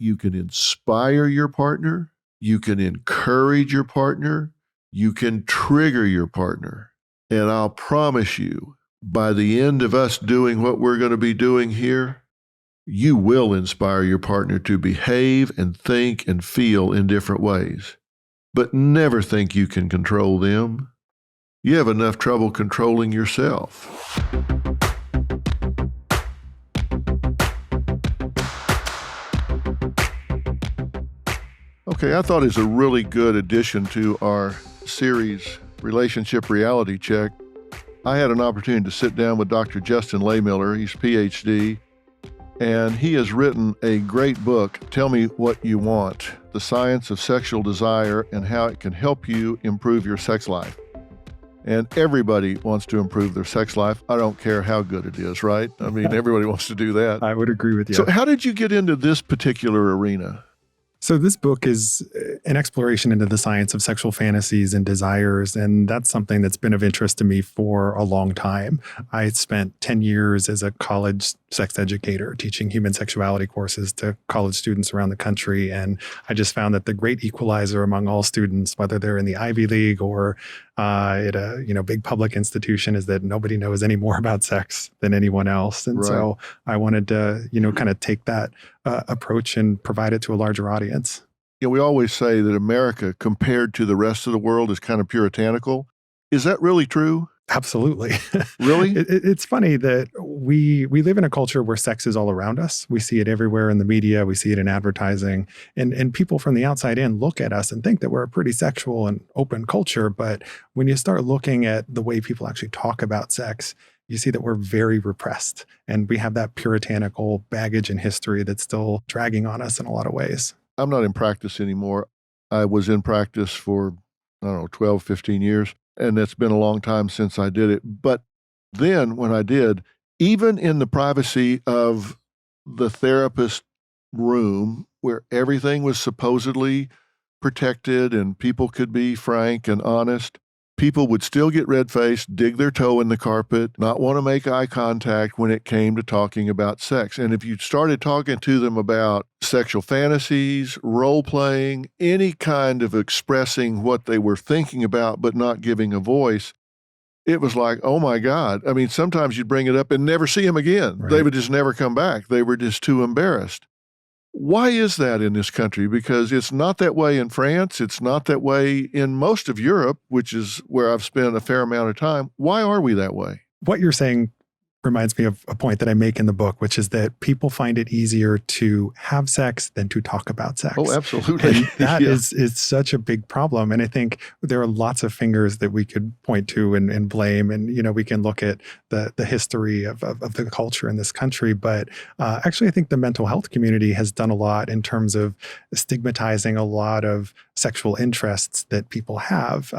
You can inspire your partner. You can encourage your partner. You can trigger your partner. And I'll promise you, by the end of us doing what we're going to be doing here, you will inspire your partner to behave and think and feel in different ways. But never think you can control them. You have enough trouble controlling yourself. Okay, I thought it was a really good addition to our series, Relationship Reality Check. I had an opportunity to sit down with Dr. Justin Lehmiller. He's a PhD, and he has written a great book, Tell Me What You Want, The Science of Sexual Desire and How It Can Help You Improve Your Sex Life. And everybody wants to improve their sex life. I don't care how good it is, right? I mean, everybody wants to do that. I would agree with you. So how did you get into this particular arena? So this book is an exploration into the science of sexual fantasies and desires, and that's something that's been of interest to me for a long time. I spent 10 years as a college sex educator teaching human sexuality courses to college students around the country, and I just found that the great equalizer among all students, whether they're in the Ivy League or at a big public institution, is that nobody knows any more about sex than anyone else. And so I wanted to, kind of take that approach and provide it to a larger audience. We always say that America, compared to the rest of the world, is kind of puritanical. Is that really true? Absolutely. Really? It's funny that we live in a culture where sex is all around us. We see it everywhere in the media. We see it in advertising. And people from the outside in look at us and think that we're a pretty sexual and open culture. But when you start looking at the way people actually talk about sex, you see that we're very repressed. And we have that puritanical baggage and history that's still dragging on us in a lot of ways. I'm not in practice anymore. I was in practice for, 12, 15 years. And it's been a long time since I did it. But then when I did, even in the privacy of the therapist room where everything was supposedly protected and people could be frank and honest, people would still get red-faced, dig their toe in the carpet, not want to make eye contact when it came to talking about sex. And if you started talking to them about sexual fantasies, role-playing, any kind of expressing what they were thinking about but not giving a voice, it was like, oh my God. I mean, sometimes you'd bring it up and never see them again. Right. They would just never come back. They were just too embarrassed. Why is that in this country? Because it's not that way in France. It's not that way in most of Europe, which is where I've spent a fair amount of time. Why are we that way? What you're saying reminds me of a point that I make in the book, which is that people find it easier to have sex than to talk about sex. Oh, absolutely. And that is such a big problem. And I think there are lots of fingers that we could point to and blame. And, we can look at the history of the culture in this country. But actually, I think the mental health community has done a lot in terms of stigmatizing a lot of sexual interests that people have.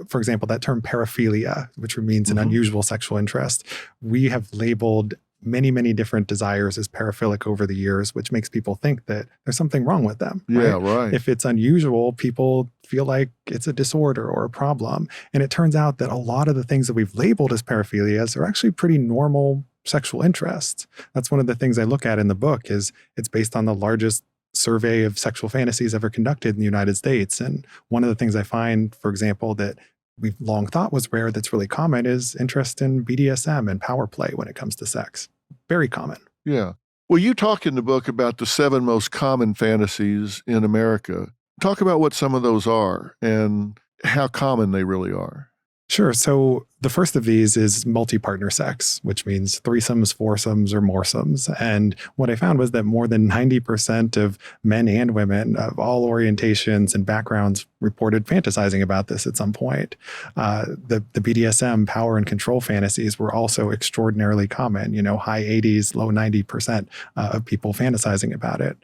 For example, that term paraphilia, which means an unusual sexual interest. We have labeled many, many different desires as paraphilic over the years, which makes people think that there's something wrong with them. Yeah, right. If it's unusual, people feel like it's a disorder or a problem. And it turns out that a lot of the things that we've labeled as paraphilias are actually pretty normal sexual interests. That's one of the things I look at in the book. Is it's based on the largest survey of sexual fantasies ever conducted in the United States. And one of the things I find, for example, that we've long thought was rare that's really common is interest in BDSM and power play when it comes to sex. Very common. Yeah. Well, you talk in the book about the 7 most common fantasies in America. Talk about what some of those are and how common they really are. Sure. So the first of these is multi-partner sex, which means threesomes, foursomes, or moresomes. And what I found was that more than 90% of men and women of all orientations and backgrounds reported fantasizing about this at some point. The BDSM power and control fantasies were also extraordinarily common, high 80s, low 90% of people fantasizing about it.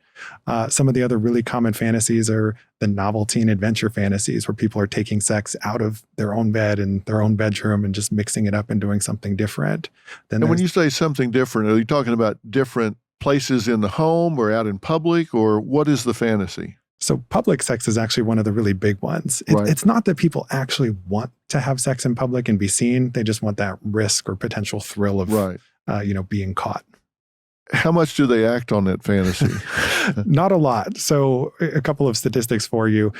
Some of the other really common fantasies are the novelty and adventure fantasies, where people are taking sex out of their own bed and their own bedroom and just mixing it up and doing something different. And when you say something different, are you talking about different places in the home or out in public, or what is the fantasy? So public sex is actually one of the really big ones. It's not that people actually want to have sex in public and be seen. They just want that risk or potential thrill of, being caught. How much do they act on that fantasy? Not a lot. So a couple of statistics for you.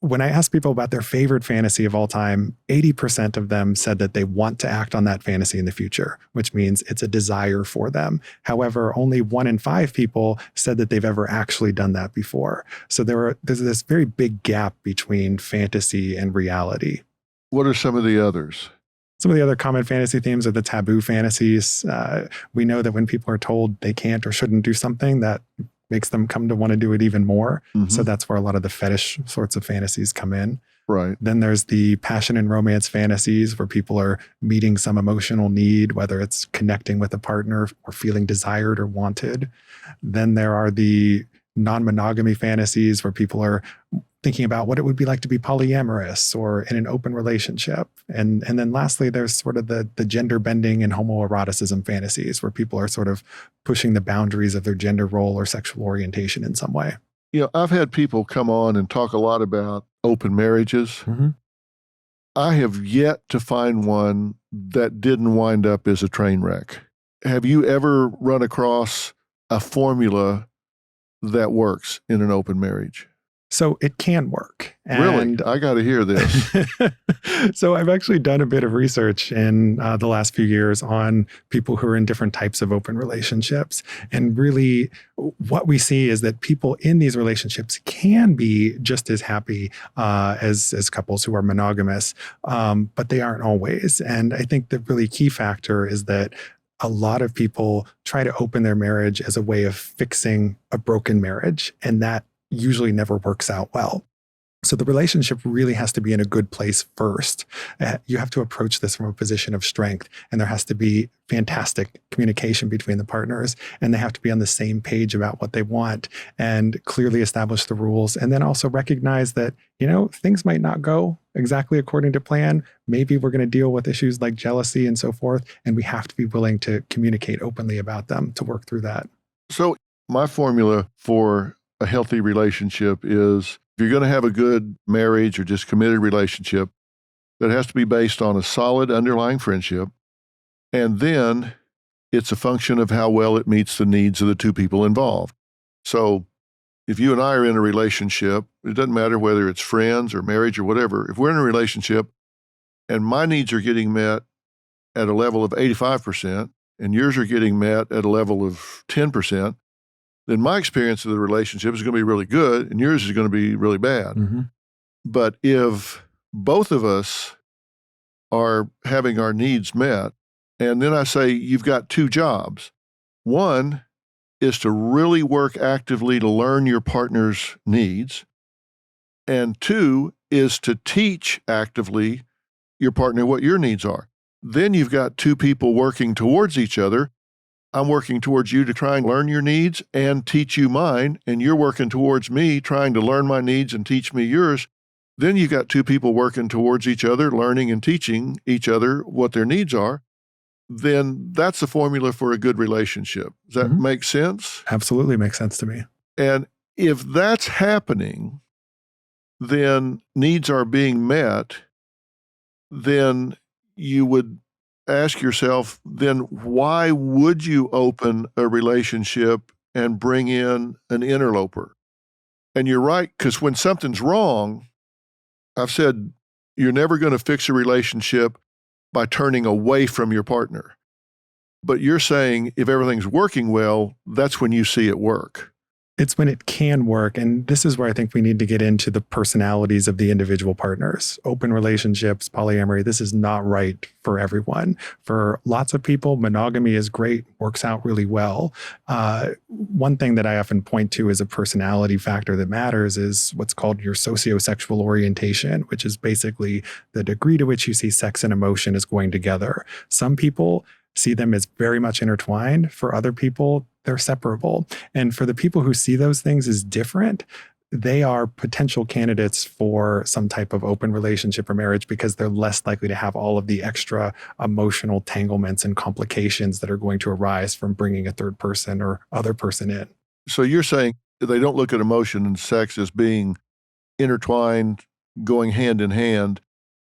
When I asked people about their favorite fantasy of all time, 80% of them said that they want to act on that fantasy in the future, which means it's a desire for them. However, only 1 in 5 people said that they've ever actually done that before. So there's this very big gap between fantasy and reality. What are some of the others? Some of the other common fantasy themes are the taboo fantasies. We know that when people are told they can't or shouldn't do something, that makes them come to want to do it even more. Mm-hmm. So that's where a lot of the fetish sorts of fantasies come in. Right. Then there's the passion and romance fantasies where people are meeting some emotional need, whether it's connecting with a partner or feeling desired or wanted. Then there are the non-monogamy fantasies where people are thinking about what it would be like to be polyamorous or in an open relationship. And then lastly, there's sort of the gender bending and homoeroticism fantasies where people are sort of pushing the boundaries of their gender role or sexual orientation in some way. You know, I've had people come on and talk a lot about open marriages. Mm-hmm. I have yet to find one that didn't wind up as a train wreck. Have you ever run across a formula that works in an open marriage? So it can work. Really? I got to hear this. So I've actually done a bit of research in the last few years on people who are in different types of open relationships. And really what we see is that people in these relationships can be just as happy as couples who are monogamous, but they aren't always. And I think the really key factor is that a lot of people try to open their marriage as a way of fixing a broken marriage, and that usually never works out well. So the relationship really has to be in a good place first. You have to approach this from a position of strength, and there has to be fantastic communication between the partners, and they have to be on the same page about what they want and clearly establish the rules. And then also recognize that, things might not go exactly according to plan. Maybe we're going to deal with issues like jealousy and so forth, and we have to be willing to communicate openly about them to work through that. So my formula for a healthy relationship is, if you're going to have a good marriage or just committed relationship, that has to be based on a solid underlying friendship. And then it's a function of how well it meets the needs of the two people involved. So if you and I are in a relationship, it doesn't matter whether it's friends or marriage or whatever. If we're in a relationship and my needs are getting met at a level of 85% and yours are getting met at a level of 10%, then my experience of the relationship is going to be really good and yours is going to be really bad. Mm-hmm. But if both of us are having our needs met, and then I say you've got 2 jobs. One is to really work actively to learn your partner's needs. And 2 is to teach actively your partner what your needs are. Then you've got 2 people working towards each other. I'm working towards you to try and learn your needs and teach you mine, and you're working towards me trying to learn my needs and teach me yours. Then you've got 2 people working towards each other, learning and teaching each other what their needs are. Then that's the formula for a good relationship. Does that make sense? Absolutely makes sense to me. And if that's happening, then needs are being met, then you would ask yourself, then why would you open a relationship and bring in an interloper? And you're right, because when something's wrong, I've said you're never going to fix a relationship by turning away from your partner. But you're saying if everything's working well, that's when you see it work. It's when it can work. And this is where I think we need to get into the personalities of the individual partners. Open relationships, polyamory, this is not right for everyone. For lots of people, monogamy is great, works out really well. One thing that I often point to as a personality factor that matters is what's called your sociosexual orientation, which is basically the degree to which you see sex and emotion as going together. Some people see them as very much intertwined. For other people, they're separable. And for the people who see those things as different, they are potential candidates for some type of open relationship or marriage because they're less likely to have all of the extra emotional entanglements and complications that are going to arise from bringing a third person or other person in. So you're saying they don't look at emotion and sex as being intertwined, going hand in hand.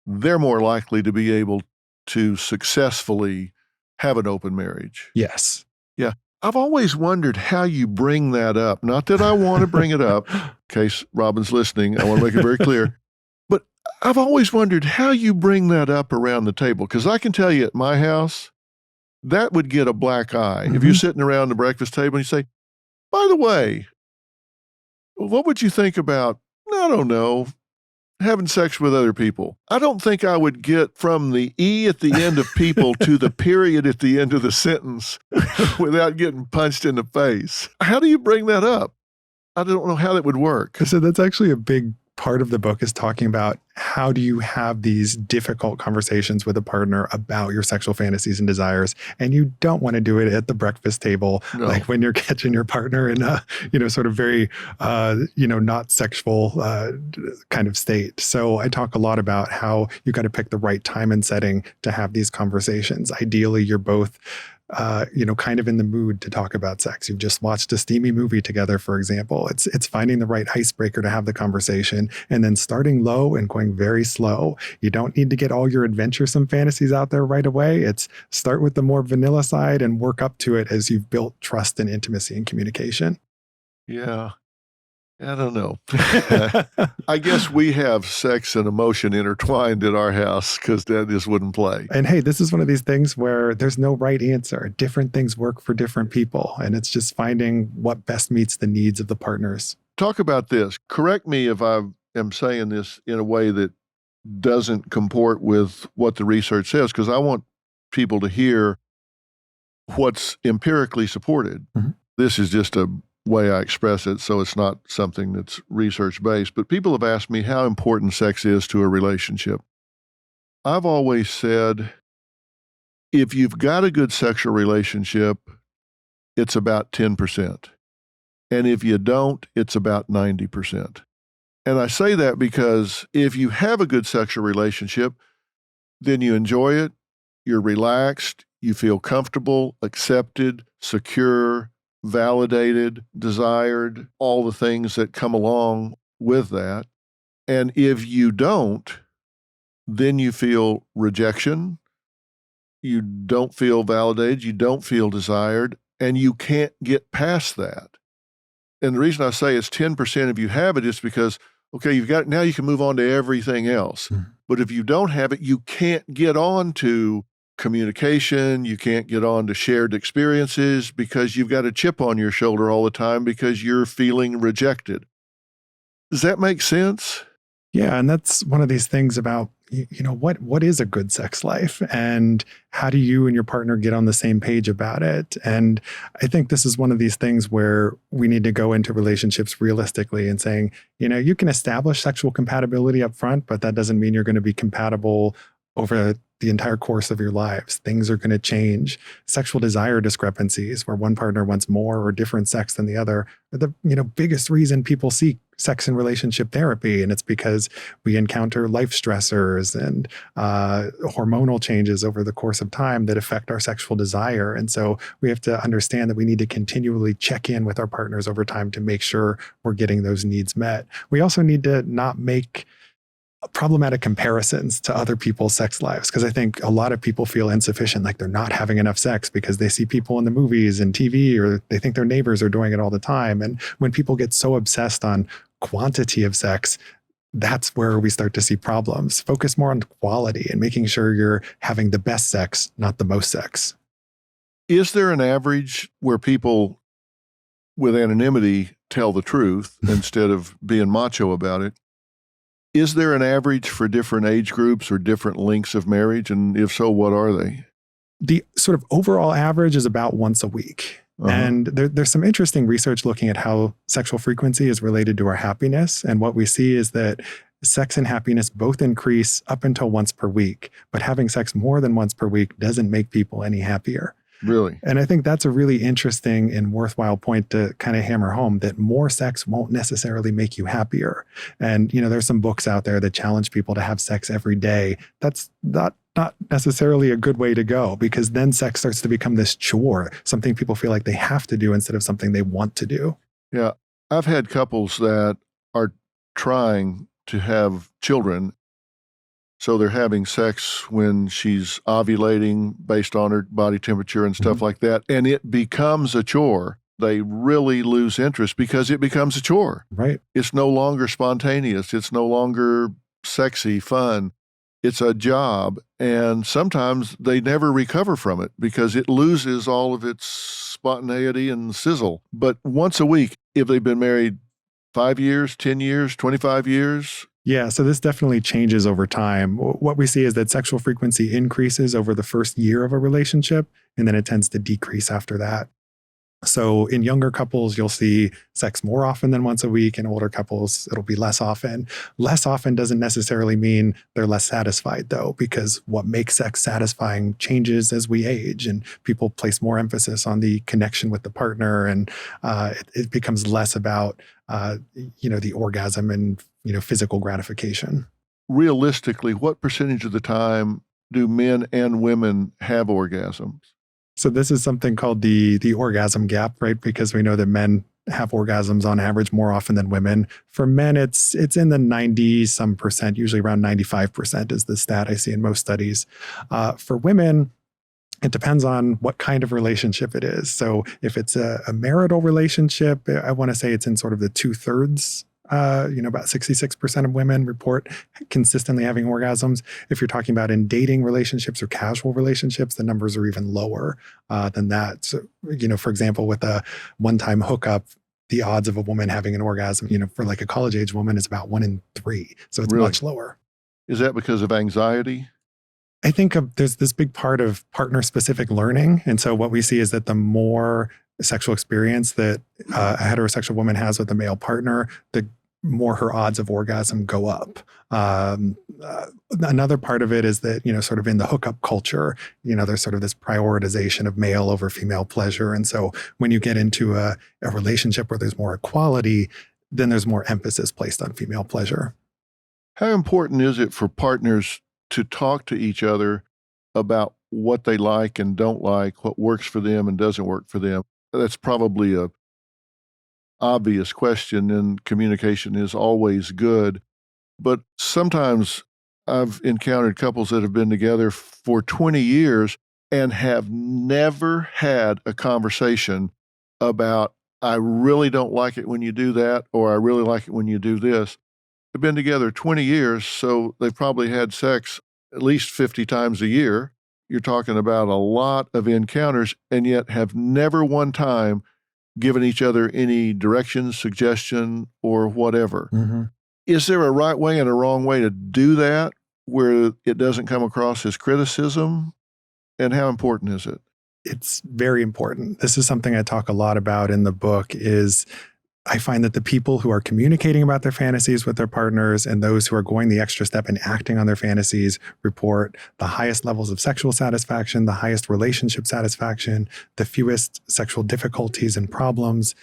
They're more likely to be able to successfully have an open marriage. Yes. Yeah. I've always wondered how you bring that up. Not that I want to bring it up, in case Robin's listening. I want to make it very clear. But I've always wondered how you bring that up around the table. Because I can tell you at my house, that would get a black eye. If you're sitting around the breakfast table and you say, by the way, what would you think about, I don't know, having sex with other people? I don't think I would get from the E at the end of people to the period at the end of the sentence without getting punched in the face. How do you bring that up? I don't know how that would work. So that's actually a big part of the book, is talking about how do you have these difficult conversations with a partner about your sexual fantasies and desires. And you don't want to do it at the breakfast table, like when you're catching your partner in a, sort of very, not sexual kind of state. So I talk a lot about how you got to pick the right time and setting to have these conversations. Ideally, you're both kind of in the mood to talk about sex. You've just watched a steamy movie together, for example. It's finding the right icebreaker to have the conversation, and then starting low and going very slow. You don't need to get all your adventuresome fantasies out there right away. It's start with the more vanilla side and work up to it as you've built trust and intimacy and communication. Yeah. I don't know. I guess we have sex and emotion intertwined at our house because Dad just wouldn't play. And hey, this is one of these things where there's no right answer. Different things work for different people. And it's just finding what best meets the needs of the partners. Talk about this. Correct me if I am saying this in a way that doesn't comport with what the research says, because I want people to hear what's empirically supported. This is just a way I express it, so it's not something that's research-based. But people have asked me how important sex is to a relationship. I've always said, if you've got a good sexual relationship, it's about 10%. And if you don't, it's about 90%. And I say that because if you have a good sexual relationship, then you enjoy it, you're relaxed, you feel comfortable, accepted, secure, validated, desired, all the things that come along with that. And if you don't, then you feel rejection, you don't feel validated, you don't feel desired, and you can't get past that. And the reason I say it's 10% if you have it is because, okay, you've got it, now you can move on to everything else. But if you don't have it, you can't get on to communication, you can't get on to shared experiences because you've got a chip on your shoulder all the time because you're feeling rejected. Does that make sense? Yeah, and that's one of these things about, what is a good sex life, and how do you and your partner get on the same page about it? And I think this is one of these things where we need to go into relationships realistically and saying, you can establish sexual compatibility up front, but that doesn't mean you're going to be compatible over the entire course of your lives. Things are going to change. Sexual desire discrepancies, where one partner wants more or different sex than the other, are the biggest reason people seek sex and relationship therapy. And it's because we encounter life stressors and hormonal changes over the course of time that affect our sexual desire. And so we have to understand that we need to continually check in with our partners over time to make sure we're getting those needs met. We also need to not make problematic comparisons to other people's sex lives, because I think a lot of people feel insufficient, like they're not having enough sex because they see people in the movies and TV, or they think their neighbors are doing it all the time. And when people get so obsessed on quantity of sex, that's where we start to see problems. Focus more on quality and making sure you're having the best sex, not the most sex. Is there an average where people with anonymity tell the truth instead of being macho about it? Is there an average for different age groups or different lengths of marriage? And if so, what are they? The sort of overall average is about once a week. And there's some interesting research looking at how sexual frequency is related to our happiness. And what we see is that sex and happiness both increase up until once per week. But having sex more than once per week doesn't make people any happier. Really? And I think that's a really interesting and worthwhile point to kind of hammer home, that more sex won't necessarily make you happier. And, there's some books out there that challenge people to have sex every day. That's not necessarily a good way to go, because then sex starts to become this chore, something people feel like they have to do instead of something they want to do. Yeah. I've had couples that are trying to have children, So they're having sex when she's ovulating based on her body temperature and stuff like that. And it becomes a chore. They really lose interest because it becomes a chore. Right. It's no longer spontaneous. It's no longer sexy, fun. It's a job. And sometimes they never recover from it because it loses all of its spontaneity and sizzle. But once a week, if they've been married 5 years, 10 years, 25 years. Yeah, so this definitely changes over time. What we see is that sexual frequency increases over the first year of a relationship, and then it tends to decrease after that. So in younger couples, you'll see sex more often than once a week. In older couples, it'll be less often. Less often doesn't necessarily mean they're less satisfied, though, because what makes sex satisfying changes as we age, and people place more emphasis on the connection with the partner, and it becomes less about the orgasm and physical gratification. Realistically, what percentage of the time do men and women have orgasms? So this is something called the orgasm gap, right? Because we know that men have orgasms on average more often than women. For men, it's in the 90-some percent, usually around 95% is the stat I see in most studies. For women, it depends on what kind of relationship it is. So if it's a marital relationship, I want to say it's in sort of the 2/3. About 66% of women report consistently having orgasms. If you're talking about in dating relationships or casual relationships, the numbers are even lower than that. So, for example, with a one-time hookup, the odds of a woman having an orgasm, for like a college-age woman is about 1 in 3. So it's Really? much lower. Is that because of anxiety? I think there's this big part of partner-specific learning. And so what we see is that the more sexual experience that a heterosexual woman has with a male partner, the more her odds of orgasm go up. Another part of it is that, sort of in the hookup culture, there's sort of this prioritization of male over female pleasure. And so when you get into a relationship where there's more equality, then there's more emphasis placed on female pleasure. How important is it for partners to talk to each other about what they like and don't like, what works for them and doesn't work for them? That's probably a obvious question, and communication is always good. But sometimes I've encountered couples that have been together for 20 years and have never had a conversation about, I really don't like it when you do that, or I really like it when you do this. They've been together 20 years, so they've probably had sex at least 50 times a year. You're talking about a lot of encounters, and yet have never one time given each other any direction, suggestion, or whatever. Mm-hmm. Is there a right way and a wrong way to do that where it doesn't come across as criticism? And how important is it? It's very important. This is something I talk a lot about in the book. Is I find that the people who are communicating about their fantasies with their partners and those who are going the extra step and acting on their fantasies report the highest levels of sexual satisfaction, the highest relationship satisfaction, the fewest sexual difficulties and problems.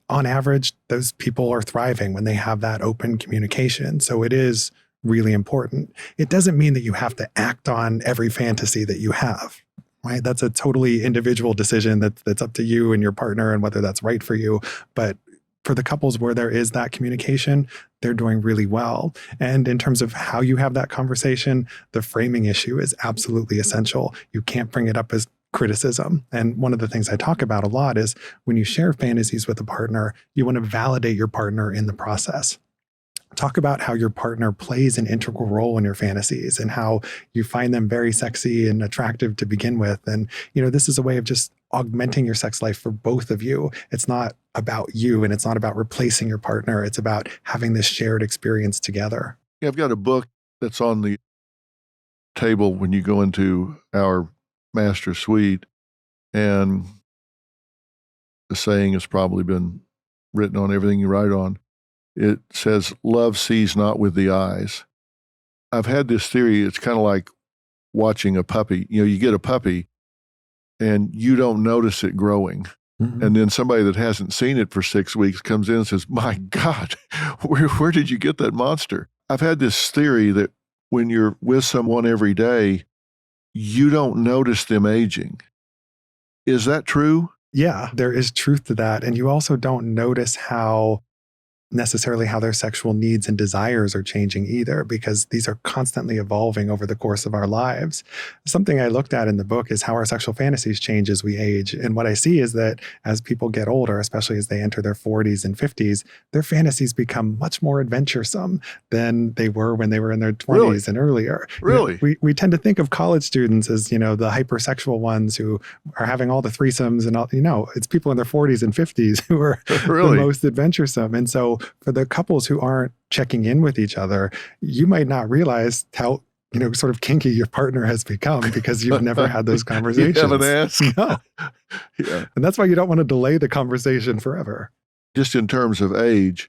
On average, those people are thriving when they have that open communication. So it is really important. It doesn't mean that you have to act on every fantasy that you have. Right? That's a totally individual decision that's up to you and your partner and whether that's right for you. But for the couples where there is that communication, they're doing really well. And in terms of how you have that conversation, the framing issue is absolutely essential. You can't bring it up as criticism. And one of the things I talk about a lot is when you share fantasies with a partner, you want to validate your partner in the process. Talk about how your partner plays an integral role in your fantasies and how you find them very sexy and attractive to begin with. And, this is a way of just augmenting your sex life for both of you. It's not about you and it's not about replacing your partner. It's about having this shared experience together. Yeah, I've got a book that's on the table when you go into our master suite, and the saying has probably been written on everything you write on. It says, love sees not with the eyes. I've had this theory, it's kind of like watching a puppy. You get a puppy and you don't notice it growing. Mm-hmm. And then somebody that hasn't seen it for 6 weeks comes in and says, my God, where did you get that monster? I've had this theory that when you're with someone every day, you don't notice them aging. Is that true? Yeah, there is truth to that. And you also don't notice how necessarily how their sexual needs and desires are changing either, because these are constantly evolving over the course of our lives. Something I looked at in the book is how our sexual fantasies change as we age. And what I see is that as people get older, especially as they enter their 40s and 50s, their fantasies become much more adventuresome than they were when they were in their 20s and earlier. Really? We tend to think of college students as, the hypersexual ones who are having all the threesomes and all, it's people in their 40s and 50s who are Really? the most adventuresome. And so for the couples who aren't checking in with each other, you might not realize how, sort of kinky your partner has become because you've never had those conversations. You haven't asked? No. Yeah. And that's why you don't want to delay the conversation forever. Just in terms of age,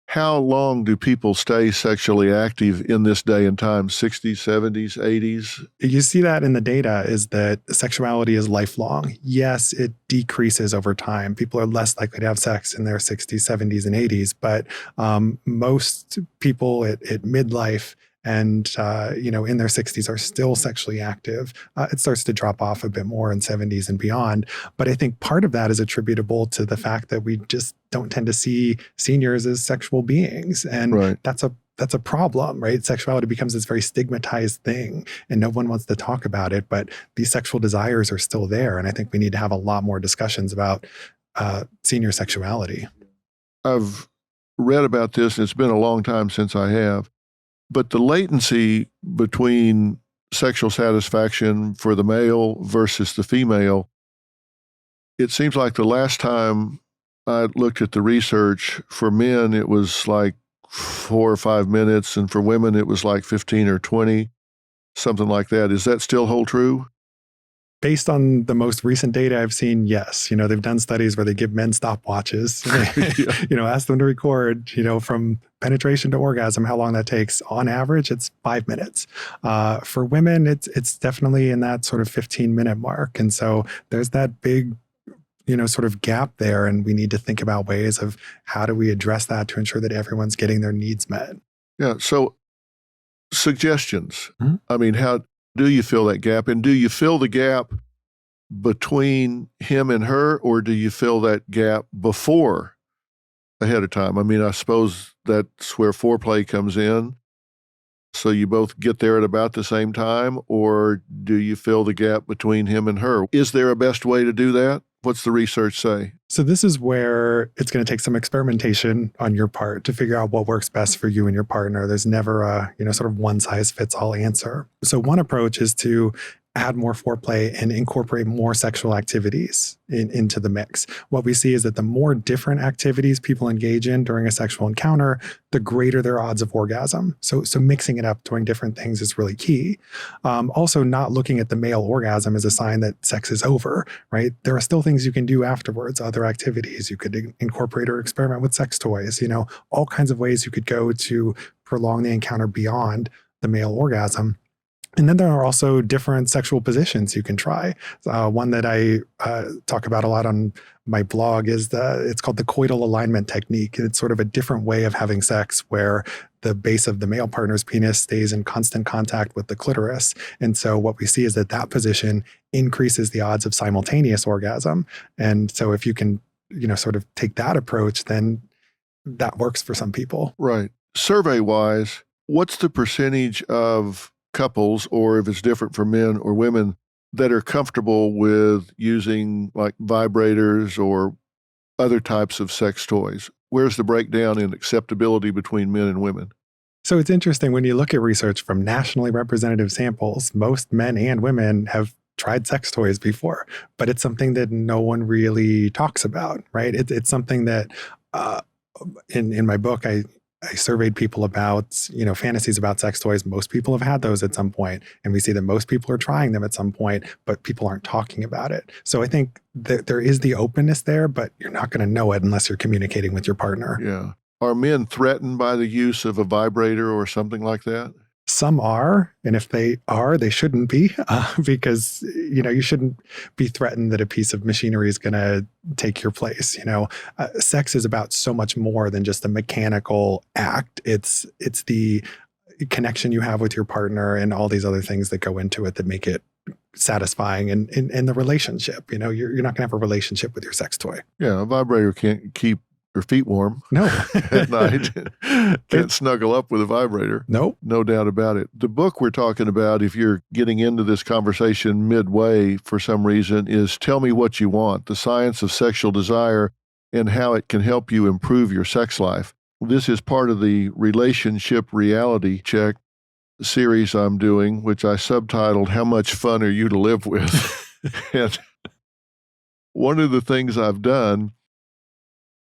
how long do people stay sexually active in this day and time? 60s, 70s, 80s? You see that in the data is that sexuality is lifelong. Yes, it decreases over time. People are less likely to have sex in their 60s, 70s, and 80s, but most people at midlife and in their 60s are still sexually active. It starts to drop off a bit more in 70s and beyond. But I think part of that is attributable to the fact that we just don't tend to see seniors as sexual beings. And Right. that's a problem, right? Sexuality becomes this very stigmatized thing and no one wants to talk about it, but these sexual desires are still there. And I think we need to have a lot more discussions about senior sexuality. I've read about this, and it's been a long time since I have. But the latency between sexual satisfaction for the male versus the female, it seems like the last time I looked at the research for men, it was like 4 or 5 minutes, and for women, it was like 15 or 20, something like that. Does that still hold true? Based on the most recent data I've seen, yes. They've done studies where they give men stopwatches, ask them to record, from penetration to orgasm, how long that takes. On average, it's 5 minutes. For women, it's definitely in that sort of 15-minute mark. And so there's that big, sort of gap there. And we need to think about ways of how do we address that to ensure that everyone's getting their needs met. Yeah. So suggestions. Mhm. I mean, how do you fill that gap? And do you fill the gap between him and her, or do you fill that gap before, ahead of time? I mean, I suppose that's where foreplay comes in. So you both get there at about the same time, or do you fill the gap between him and her? Is there a best way to do that? What's the research say? So this is where it's going to take some experimentation on your part to figure out what works best for you and your partner. There's never a, sort of one size fits all answer. So one approach is to add more foreplay and incorporate more sexual activities into the mix. What we see is that the more different activities people engage in during a sexual encounter, the greater their odds of orgasm. So mixing it up, doing different things is really key. Also, not looking at the male orgasm as a sign that sex is over, right? There are still things you can do afterwards, other activities. You could incorporate or experiment with sex toys, all kinds of ways you could go to prolong the encounter beyond the male orgasm. And then there are also different sexual positions you can try. One that I talk about a lot on my blog is it's called the coital alignment technique. It's sort of a different way of having sex where the base of the male partner's penis stays in constant contact with the clitoris. And so what we see is that position increases the odds of simultaneous orgasm. And so if you can, sort of take that approach, then that works for some people. Right. Survey-wise, what's the percentage of couples, or if it's different for men or women, that are comfortable with using like vibrators or other types of sex toys? Where's the breakdown in acceptability between men and women? So it's interesting when you look at research from nationally representative samples, most men and women have tried sex toys before, but it's something that no one really talks about, right? It's something that in my book, I surveyed people about, fantasies about sex toys. Most people have had those at some point, and we see that most people are trying them at some point, but people aren't talking about it. So I think that there is the openness there, but you're not going to know it unless you're communicating with your partner. Yeah. Are men threatened by the use of a vibrator or something like that? Some are, and if they are, they shouldn't be, because you shouldn't be threatened that a piece of machinery is going to take your place. Sex is about so much more than just a mechanical act. It's the connection you have with your partner and all these other things that go into it that make it satisfying and in the relationship. You're not going to have a relationship with your sex toy. Yeah, a vibrator can't keep your feet warm No. at night. Can't snuggle up with a vibrator. Nope. No doubt about it. The book we're talking about, if you're getting into this conversation midway for some reason, is Tell Me What You Want, The Science of Sexual Desire and How It Can Help You Improve Your Sex Life. This is part of the Relationship Reality Check series I'm doing, which I subtitled, How Much Fun Are You to Live With? And one of the things I've done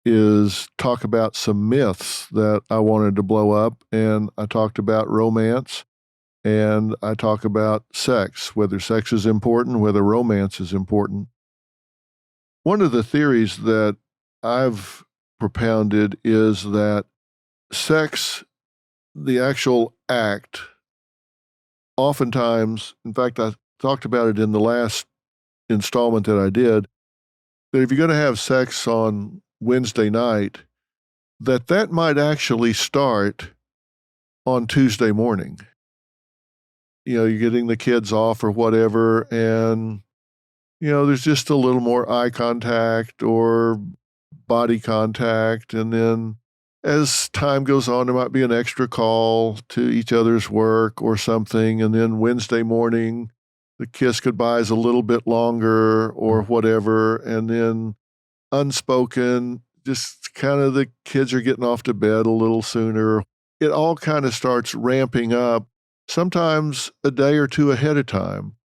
is talk about some myths that I wanted to blow up. And I talked about romance and I talk about sex, whether sex is important, whether romance is important. One of the theories that I've propounded is that sex, the actual act, oftentimes, in fact, I talked about it in the last installment that I did, that if you're going to have sex on Wednesday night, that might actually start on Tuesday morning. You know, you're getting the kids off or whatever, and, you know, there's just a little more eye contact or body contact. And then as time goes on, there might be an extra call to each other's work or something. And then Wednesday morning, the kiss goodbye is a little bit longer or whatever. And then unspoken, just kind of the kids are getting off to bed a little sooner. It all kind of starts ramping up, sometimes a day or two ahead of time.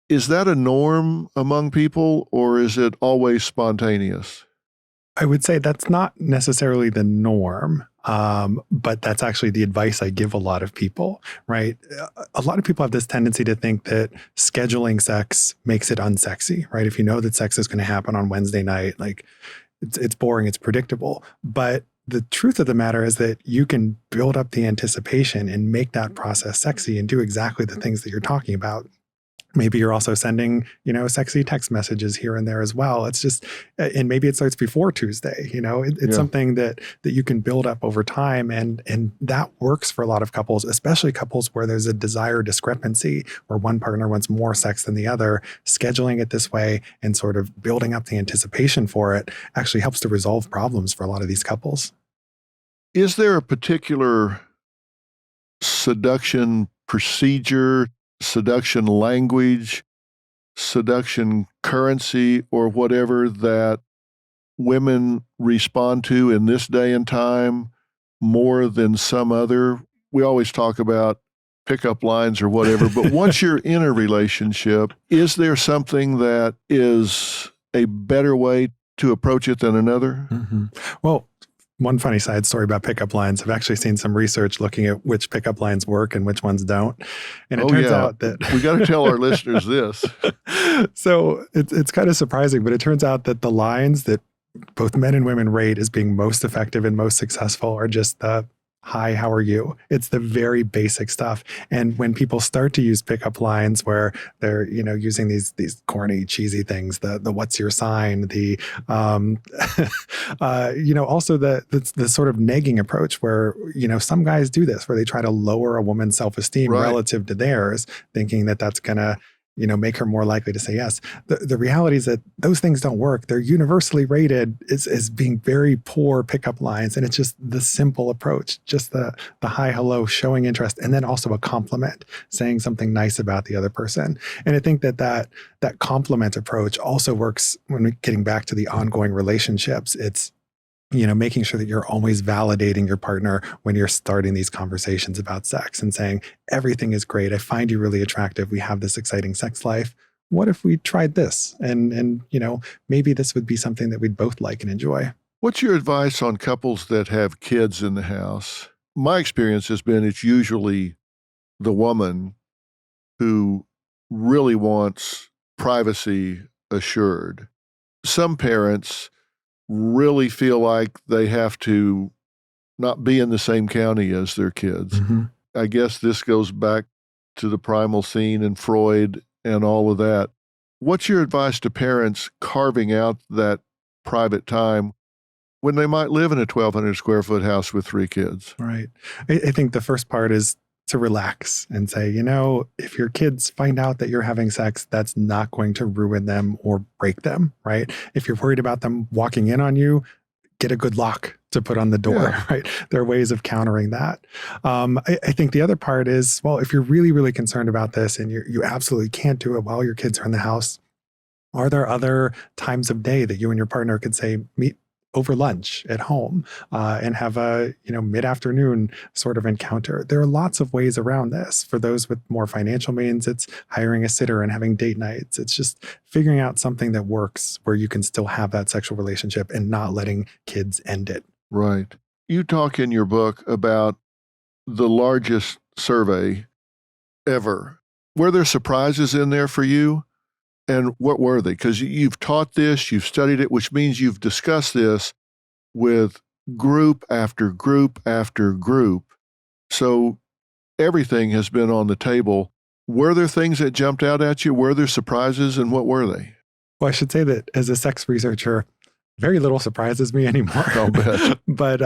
Is that a norm among people, or is it always spontaneous? I would say that's not necessarily the norm, but that's actually the advice I give a lot of people, right? A lot of people have this tendency to think that scheduling sex makes it unsexy, right? If you know that sex is going to happen on Wednesday night, like it's boring, it's predictable. But the truth of the matter is that you can build up the anticipation and make that process sexy and do exactly the things that you're talking about. Maybe you're also sending, sexy text messages here and there as well. It's just, and maybe it starts before Tuesday. It's something that you can build up over time, and that works for a lot of couples, especially couples where there's a desire discrepancy, where one partner wants more sex than the other. Scheduling it this way and sort of building up the anticipation for it actually helps to resolve problems for a lot of these couples. Is there a particular seduction procedure, seduction language, seduction currency, or whatever that women respond to in this day and time more than some other? We always talk about pickup lines or whatever, but once you're in a relationship, is there something that is a better way to approach it than another? Mm-hmm. Well, one funny side story about pickup lines. I've actually seen some research looking at which pickup lines work and which ones don't. And it turns out that we got to tell our listeners this. So it's kind of surprising, but it turns out that the lines that both men and women rate as being most effective and most successful are just the "Hi, how are you?" It's the very basic stuff. And when people start to use pickup lines where they're, using these corny, cheesy things, the "What's your sign?" the, also the sort of nagging approach where, some guys do this, where they try to lower a woman's self-esteem relative to theirs, thinking that that's going to, make her more likely to say yes. The reality is that those things don't work. They're universally rated as being very poor pickup lines. And it's just the simple approach, just the hi, hello, showing interest, and then also a compliment, saying something nice about the other person. And I think that compliment approach also works when we're getting back to the ongoing relationships. It's, making sure that you're always validating your partner when you're starting these conversations about sex and saying, everything is great. I find you really attractive. We have this exciting sex life. What if we tried this? And maybe this would be something that we'd both like and enjoy. What's your advice on couples that have kids in the house? My experience has been it's usually the woman who really wants privacy assured. Some parents really feel like they have to not be in the same county as their kids. Mm-hmm. I guess this goes back to the primal scene and Freud and all of that. What's your advice to parents carving out that private time when they might live in a 1,200 square foot house with 3 kids? Right. I think the first part is to relax and say, if your kids find out that you're having sex, that's not going to ruin them or break them, right? If you're worried about them walking in on you, get a good lock to put on the door, right? There are ways of countering that. I think the other part is, well, if you're really, really concerned about this and you absolutely can't do it while your kids are in the house, are there other times of day that you and your partner could say, meet over lunch at home and have a mid-afternoon sort of encounter? There are lots of ways around this. For those with more financial means, it's hiring a sitter and having date nights. It's just figuring out something that works where you can still have that sexual relationship and not letting kids end it. Right. You talk in your book about the largest survey ever. Were there surprises in there for you? And what were they? Because you've taught this, you've studied it, which means you've discussed this with group after group after group. So everything has been on the table. Were there things that jumped out at you? Were there surprises, and what were they? Well, I should say that as a sex researcher, very little surprises me anymore. I'll bet. But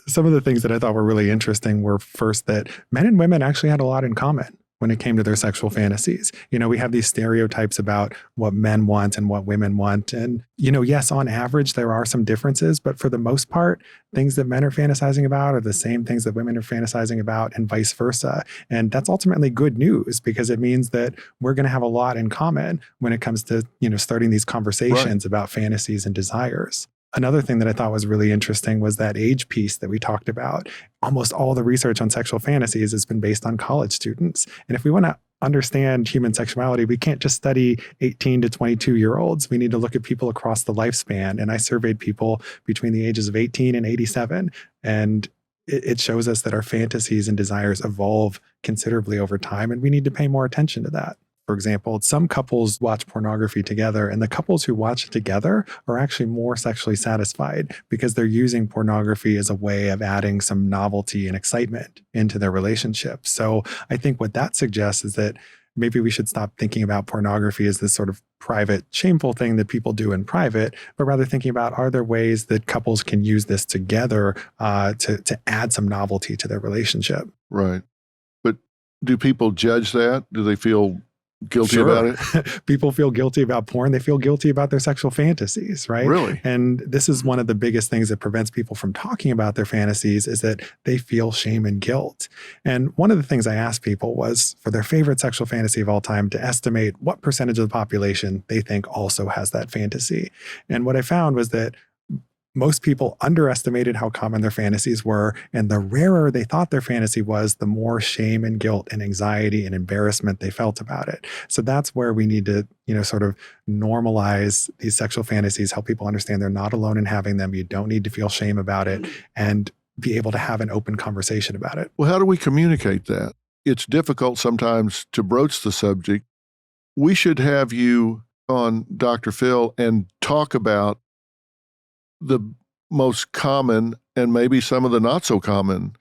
some of the things that I thought were really interesting were, first, that men and women actually had a lot in common when it came to their sexual fantasies. We have these stereotypes about what men want and what women want. And, yes, on average, there are some differences, but for the most part, things that men are fantasizing about are the same things that women are fantasizing about, and vice versa. And that's ultimately good news, because it means that we're going to have a lot in common when it comes to, starting these conversations about fantasies and desires. Another thing that I thought was really interesting was that age piece that we talked about. Almost all the research on sexual fantasies has been based on college students. And if we want to understand human sexuality, we can't just study 18 to 22-year-olds. We need to look at people across the lifespan. And I surveyed people between the ages of 18 and 87. And it shows us that our fantasies and desires evolve considerably over time, and we need to pay more attention to that. For example, some couples watch pornography together, and the couples who watch it together are actually more sexually satisfied because they're using pornography as a way of adding some novelty and excitement into their relationship. So I think what that suggests is that maybe we should stop thinking about pornography as this sort of private, shameful thing that people do in private, but rather thinking about, are there ways that couples can use this together to add some novelty to their relationship? Right. But do people judge that? Do they feel guilty about it? People feel guilty about porn. They feel guilty about their sexual fantasies, right? Really? And this is one of the biggest things that prevents people from talking about their fantasies, is that they feel shame and guilt. And one of the things I asked people was, for their favorite sexual fantasy of all time, to estimate what percentage of the population they think also has that fantasy. And what I found was that most people underestimated how common their fantasies were, and the rarer they thought their fantasy was, the more shame and guilt and anxiety and embarrassment they felt about it. So that's where we need to, sort of normalize these sexual fantasies, help people understand they're not alone in having them. You don't need to feel shame about it, and be able to have an open conversation about it. Well, how do we communicate that? It's difficult sometimes to broach the subject. We should have you on DrPhil and talk about the most common and maybe some of the not so common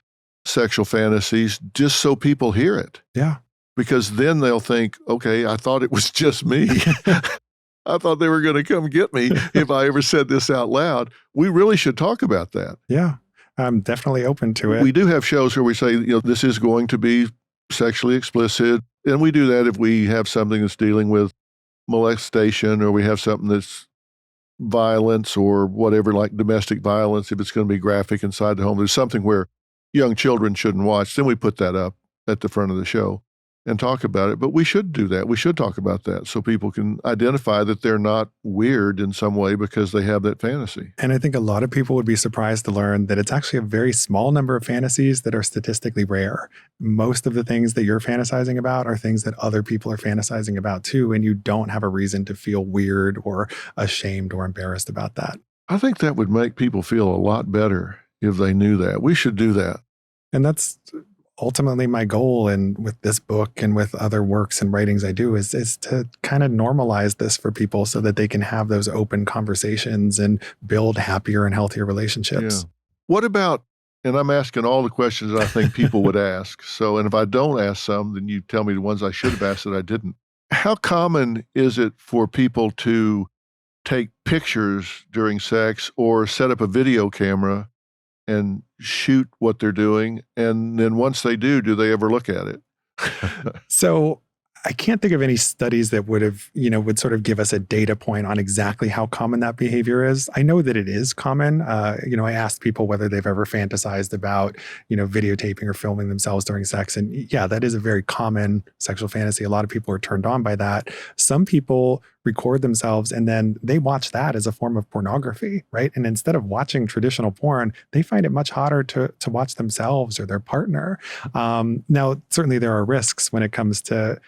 sexual fantasies, just so people hear it. Yeah. Because then they'll think, okay, I thought it was just me. I thought they were going to come get me if I ever said this out loud. We really should talk about that. Yeah. I'm definitely open to it. We do have shows where we say, this is going to be sexually explicit. And we do that if we have something that's dealing with molestation, or we have something that's violence or whatever, like domestic violence. If it's going to be graphic inside the home, there's something where young children shouldn't watch, then we put that up at the front of the show and talk about it. But we should do that. We should talk about that so people can identify that they're not weird in some way because they have that fantasy. And I think a lot of people would be surprised to learn that it's actually a very small number of fantasies that are statistically rare. Most of the things that you're fantasizing about are things that other people are fantasizing about too, and you don't have a reason to feel weird or ashamed or embarrassed about that. I think that would make people feel a lot better if they knew that. We should do that. And that's ultimately my goal, and with this book and with other works and writings I do, is to kind of normalize this for people so that they can have those open conversations and build happier and healthier relationships. Yeah. What about, and I'm asking all the questions that I think people would ask. So, and if I don't ask some, then you tell me the ones I should have asked that I didn't. How common is it for people to take pictures during sex or set up a video camera and shoot what they're doing? And then once they do they ever look at it? So I can't think of any studies that would sort of give us a data point on exactly how common that behavior is. I know that it is common. I asked people whether they've ever fantasized about, videotaping or filming themselves during sex. And yeah, that is a very common sexual fantasy. A lot of people are turned on by that. Some people record themselves and then they watch that as a form of pornography, right? And instead of watching traditional porn, they find it much hotter to watch themselves or their partner. Now, certainly there are risks when it comes to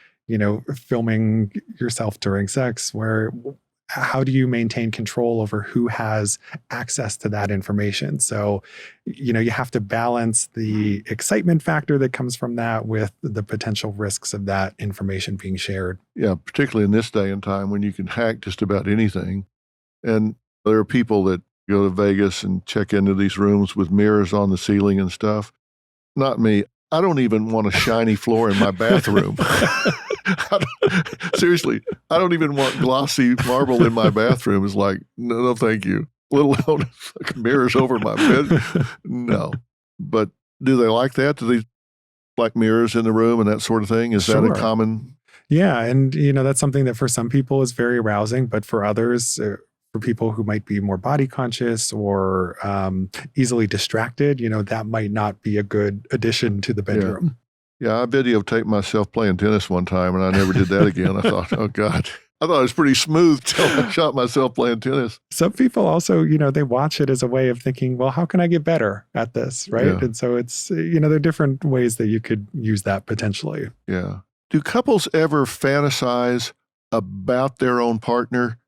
filming yourself during sex, where how do you maintain control over who has access to that information? So, you have to balance the excitement factor that comes from that with the potential risks of that information being shared. Yeah, particularly in this day and time when you can hack just about anything. And there are people that go to Vegas and check into these rooms with mirrors on the ceiling and stuff. Not me. I don't even want a shiny floor in my bathroom. Seriously, I don't even want glossy marble in my bathroom. It's like, no, thank you. Let alone mirrors over my bed. No. But do they like that? Do they like mirrors in the room and that sort of thing? Is that a common? Yeah. And, that's something that for some people is very arousing, but for others, for people who might be more body conscious or easily distracted, that might not be a good addition to the bedroom. Yeah, I videotaped myself playing tennis one time and I never did that again. I thought, oh God, I thought it was pretty smooth till I shot myself playing tennis. Some people also, they watch it as a way of thinking, well, how can I get better at this? Right. Yeah. And so it's, there are different ways that you could use that potentially. Yeah. Do couples ever fantasize about their own partner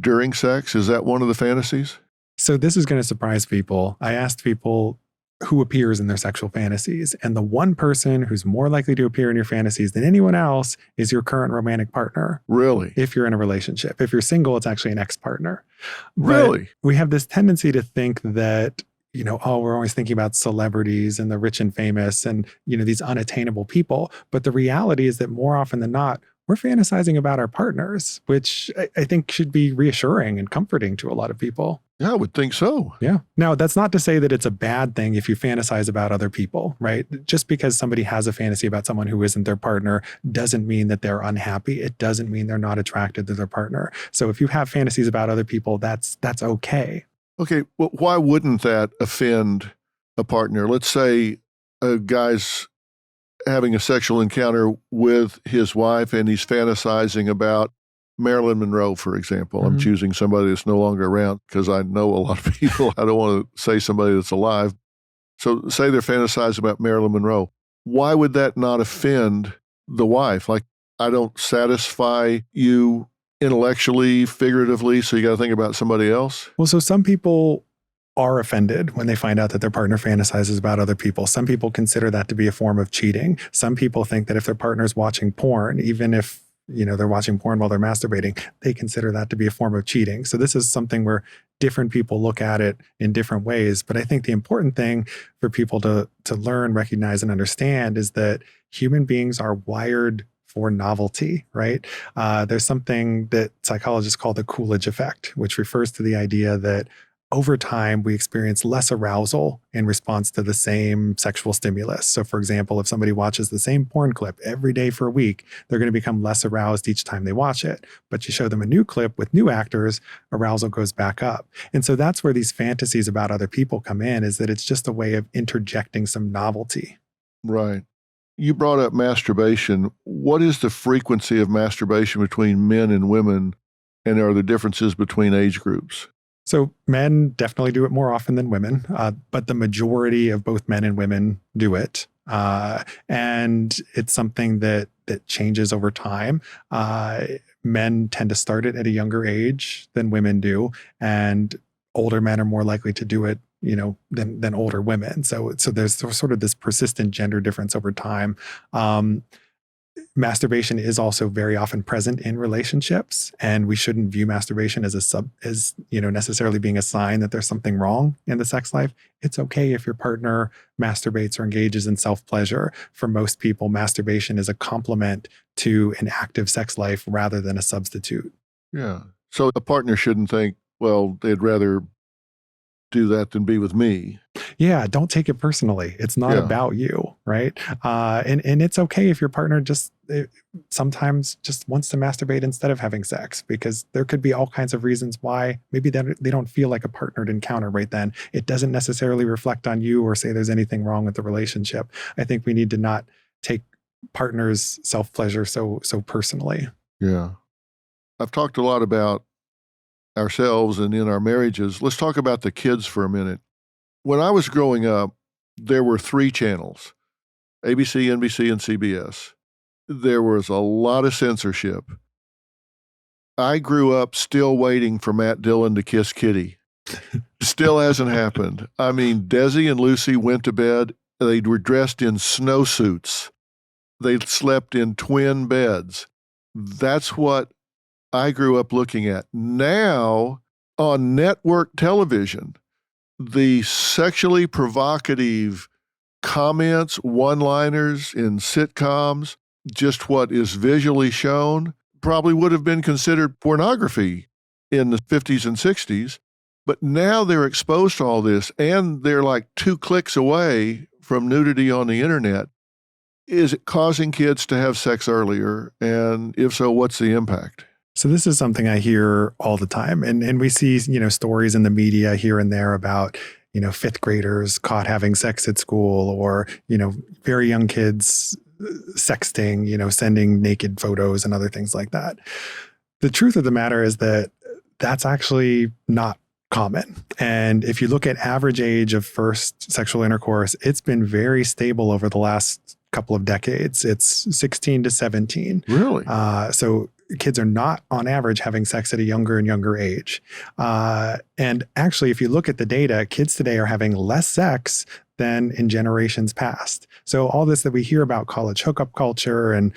during sex? Is that one of the fantasies? So this is going to surprise people. I asked people who appears in their sexual fantasies, and the one person who's more likely to appear in your fantasies than anyone else is your current romantic partner. Really? If you're in a relationship. If you're single, it's actually an ex-partner. Really? But we have this tendency to think that, we're always thinking about celebrities and the rich and famous and, these unattainable people. But the reality is that more often than not, we're fantasizing about our partners, which I think should be reassuring and comforting to a lot of people. Yeah, I would think so. Yeah. Now, that's not to say that it's a bad thing if you fantasize about other people, right? Just because somebody has a fantasy about someone who isn't their partner doesn't mean that they're unhappy. It doesn't mean they're not attracted to their partner. So if you have fantasies about other people, that's okay. Okay. Well, why wouldn't that offend a partner? Let's say a guy's having a sexual encounter with his wife and he's fantasizing about Marilyn Monroe, for example. Mm-hmm. I'm choosing somebody that's no longer around because I know a lot of people. I don't want to say somebody that's alive. So say they're fantasizing about Marilyn Monroe. Why would that not offend the wife? Like, I don't satisfy you intellectually, figuratively, so you got to think about somebody else? Well, so some people are offended when they find out that their partner fantasizes about other people. Some people consider that to be a form of cheating. Some people think that if their partner's watching porn, even if they're watching porn while they're masturbating, they consider that to be a form of cheating. So this is something where different people look at it in different ways. But I think the important thing for people to learn, recognize, and understand is that human beings are wired for novelty, right? There's something that psychologists call the Coolidge effect, which refers to the idea that over time, we experience less arousal in response to the same sexual stimulus. So for example, if somebody watches the same porn clip every day for a week, they're going to become less aroused each time they watch it. But you show them a new clip with new actors, arousal goes back up. And so that's where these fantasies about other people come in, is that it's just a way of interjecting some novelty. Right. You brought up masturbation. What is the frequency of masturbation between men and women? And are there differences between age groups? So men definitely do it more often than women, but the majority of both men and women do it. And it's something that changes over time. Men tend to start it at a younger age than women do, and older men are more likely to do it, than older women. So there's sort of this persistent gender difference over time. Masturbation is also very often present in relationships, and we shouldn't view masturbation as necessarily being a sign that there's something wrong in the sex life. It's okay if your partner masturbates or engages in self-pleasure. For most people, masturbation is a complement to an active sex life rather than a substitute. Yeah. So a partner shouldn't think, well, they'd rather do that than be with me. Yeah, don't take it personally. It's not about you. right? And it's okay if your partner just sometimes just wants to masturbate instead of having sex, because there could be all kinds of reasons why maybe they don't feel like a partnered encounter right then. It doesn't necessarily reflect on you or say there's anything wrong with the relationship. I think we need to not take partners' self-pleasure so personally. Yeah. I've talked a lot about ourselves and in our marriages. Let's talk about the kids for a minute. When I was growing up, there were 3 channels: ABC, NBC, and CBS. There was a lot of censorship. I grew up still waiting for Matt Dillon to kiss Kitty. Still hasn't happened. I mean, Desi and Lucy went to bed. They were dressed in snowsuits. They slept in twin beds. That's what I grew up looking at. Now, on network television, the sexually provocative comments, one-liners in sitcoms, just what is visually shown, probably would have been considered pornography in the 50s and 60s. But now they're exposed to all this, and they're like 2 clicks away from nudity on the internet. Is it causing kids to have sex earlier? And if so, what's the impact? So this is something I hear all the time. And we see, stories in the media here and there about, 5th graders caught having sex at school, or, very young kids sexting, sending naked photos and other things like that. The truth of the matter is that that's actually not common. And if you look at average age of first sexual intercourse, it's been very stable over the last couple of decades. It's 16 to 17. Really? So kids are not on average having sex at a younger and younger age. And actually, if you look at the data, kids today are having less sex than in generations past. So all this that we hear about college hookup culture and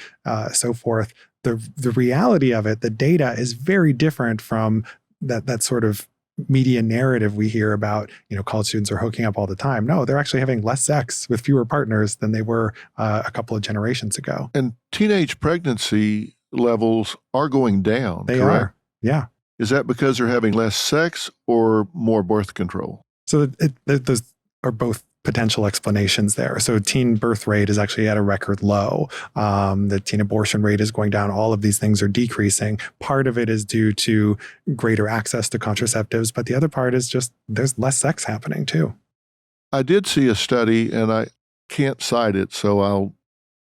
so forth, the reality of it, the data is very different from that sort of media narrative we hear about, college students are hooking up all the time. No, they're actually having less sex with fewer partners than they were a couple of generations ago. And teenage pregnancy levels are going down. They correct? are. Yeah. Is that because they're having less sex or more birth control? So those are both potential explanations there. So teen birth rate is actually at a record low. The teen abortion rate is going down. All of these things are decreasing. Part of it is due to greater access to contraceptives, but the other part is just there's less sex happening too. I did see a study, and I can't cite it, so I'll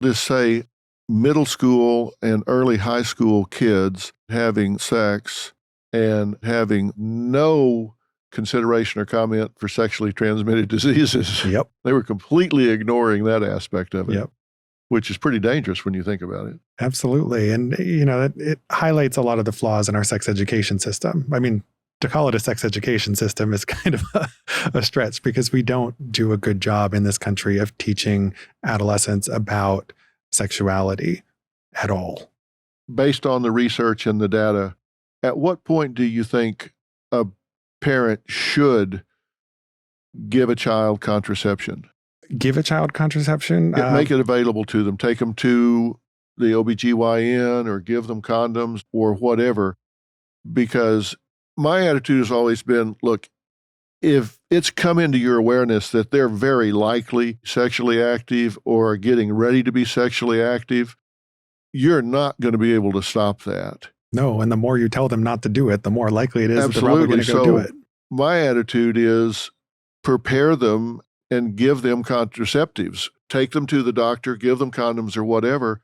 just say middle school and early high school kids having sex and having no consideration or comment for sexually transmitted diseases. Yep. They were completely ignoring that aspect of it, Yep. which is pretty dangerous when you think about it. Absolutely. And, it highlights a lot of the flaws in our sex education system. I mean, to call it a sex education system is kind of a stretch, because we don't do a good job in this country of teaching adolescents about sexuality at all. Based on the research and the data, at what point do you think a parent should give a child contraception? Give a child contraception? Make it available to them. Take them to the OBGYN or give them condoms or whatever. Because my attitude has always been, look, if it's come into your awareness that they're very likely sexually active or getting ready to be sexually active, you're not going to be able to stop that. No, and the more you tell them not to do it, the more likely it is that they're probably going to go do it. My attitude is prepare them and give them contraceptives. Take them to the doctor, give them condoms or whatever,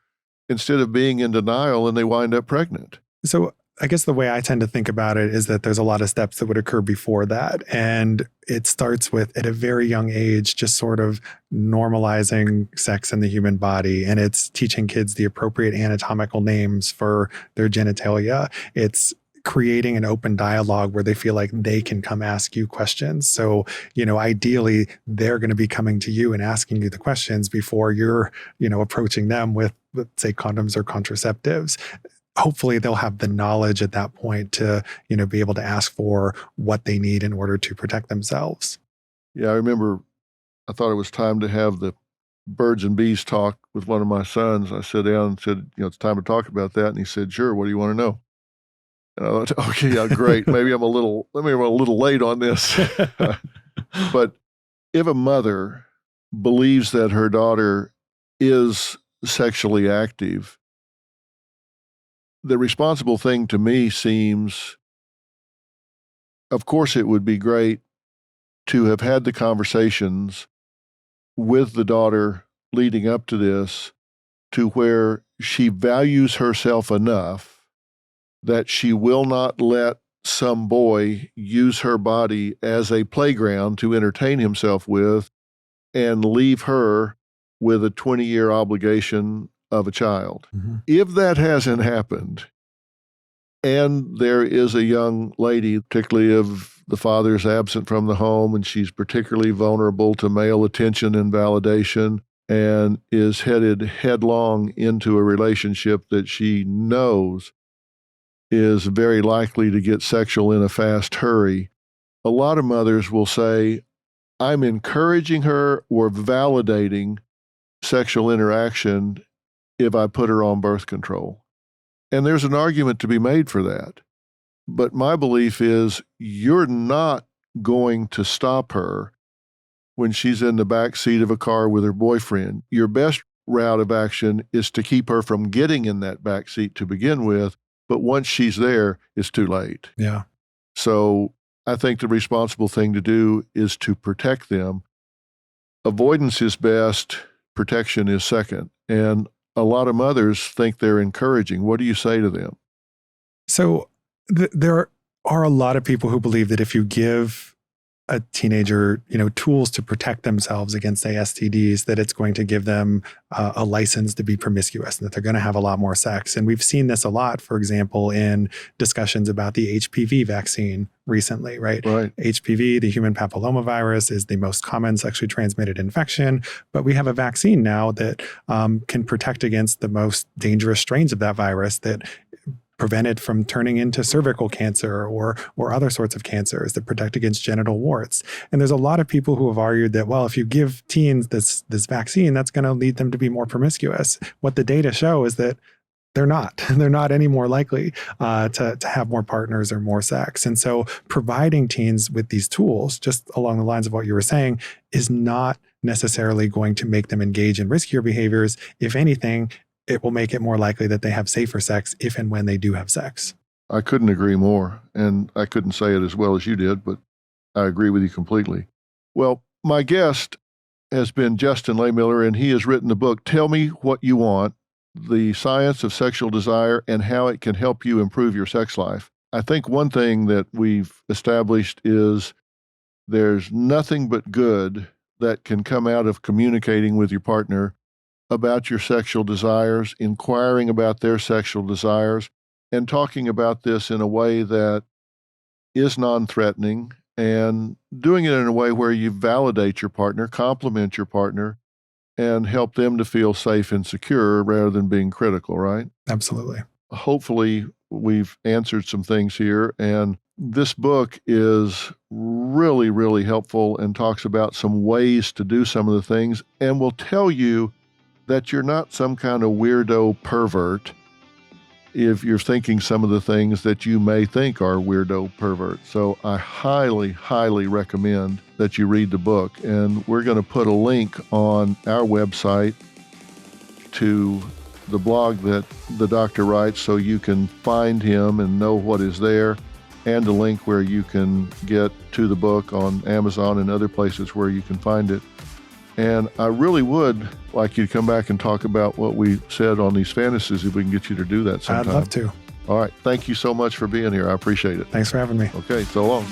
instead of being in denial and they wind up pregnant. So I guess the way I tend to think about it is that there's a lot of steps that would occur before that. And it starts with, at a very young age, just sort of normalizing sex in the human body. And it's teaching kids the appropriate anatomical names for their genitalia. It's creating an open dialogue where they feel like they can come ask you questions. So, ideally, they're going to be coming to you and asking you the questions before you're, approaching them with, let's say, condoms or contraceptives. Hopefully they'll have the knowledge at that point to, be able to ask for what they need in order to protect themselves. Yeah, I remember I thought it was time to have the birds and bees talk with one of my sons. I sat down and said, it's time to talk about that. And he said, sure, what do you want to know? And I thought, okay, yeah, great. Maybe I'm a little late on this. But if a mother believes that her daughter is sexually active, the responsible thing to me seems, of course, it would be great to have had the conversations with the daughter leading up to this to where she values herself enough that she will not let some boy use her body as a playground to entertain himself with and leave her with a 20-year obligation of a child. Mm-hmm. If that hasn't happened, and there is a young lady, particularly if the father's absent from the home and she's particularly vulnerable to male attention and validation and is headed headlong into a relationship that she knows is very likely to get sexual in a fast hurry, a lot of mothers will say, I'm encouraging her or validating sexual interaction if I put her on birth control. And there's an argument to be made for that. But my belief is you're not going to stop her when she's in the back seat of a car with her boyfriend. Your best route of action is to keep her from getting in that back seat to begin with. But once she's there, it's too late. Yeah. So I think the responsible thing to do is to protect them. Avoidance is best, protection is second. And a lot of mothers think they're encouraging. What do you say to them? So there are a lot of people who believe that if you give a teenager, tools to protect themselves against, say, STDs, that it's going to give them a license to be promiscuous and that they're going to have a lot more sex. And we've seen this a lot, for example, in discussions about the HPV vaccine recently, right? HPV, the human papillomavirus, is the most common sexually transmitted infection, but we have a vaccine now that can protect against the most dangerous strains of that virus that prevent it from turning into cervical cancer or other sorts of cancers, that protect against genital warts. And there's a lot of people who have argued that, well, if you give teens this vaccine, that's going to lead them to be more promiscuous. What the data show is that they're not. They're not any more likely to have more partners or more sex. And so providing teens with these tools, just along the lines of what you were saying, is not necessarily going to make them engage in riskier behaviors. If anything, it will make it more likely that they have safer sex if and when they do have sex. I couldn't agree more, and I couldn't say it as well as you did, but I agree with you completely. Well, my guest has been Justin Lehmiller, and he has written the book, Tell Me What You Want, The Science of Sexual Desire and How It Can Help You Improve Your Sex Life. I think one thing that we've established is there's nothing but good that can come out of communicating with your partner about your sexual desires, inquiring about their sexual desires, and talking about this in a way that is non-threatening and doing it in a way where you validate your partner, compliment your partner, and help them to feel safe and secure rather than being critical, right? Absolutely. Hopefully, we've answered some things here, and this book is really, really helpful and talks about some ways to do some of the things and will tell you that you're not some kind of weirdo pervert if you're thinking some of the things that you may think are weirdo perverts. So I highly, highly recommend that you read the book. And we're going to put a link on our website to the blog that the doctor writes so you can find him and know what is there, and a link where you can get to the book on Amazon and other places where you can find it. And I really would like you to come back and talk about what we said on these fantasies if we can get you to do that sometime. I'd love to. All right. Thank you so much for being here. I appreciate it. Thanks for having me. Okay. So long.